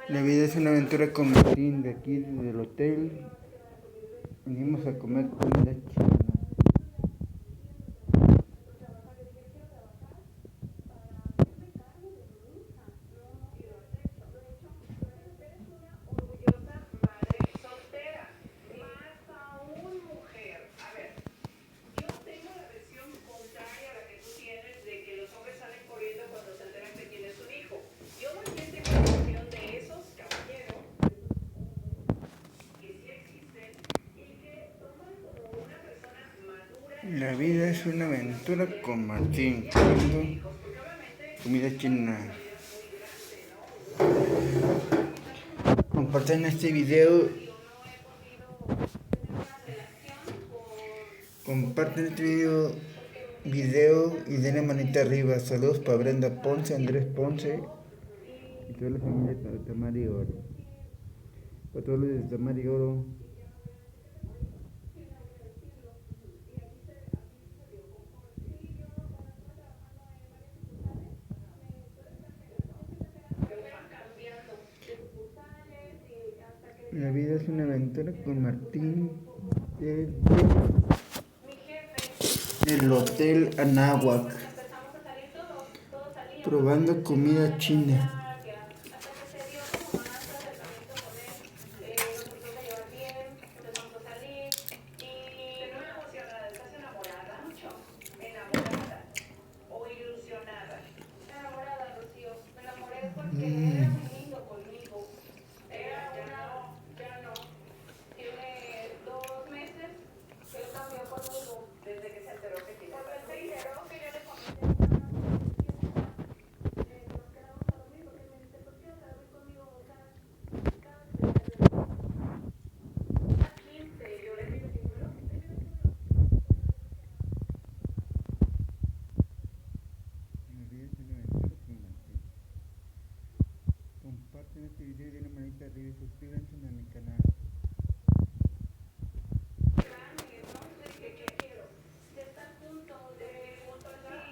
La vida es una aventura con Martín de aquí del hotel. Venimos a comer comida china. La vida es una aventura con Martín, comiendo comida china. Compartan este video. Compartan este video y denle manita arriba. Saludos para Brenda Ponce, Andrés Ponce y toda la familia de Tamar y Oro. Para todos los de Tamar y Oro. La vida es una aventura con Martín del Hotel Anáhuac, probando comida china.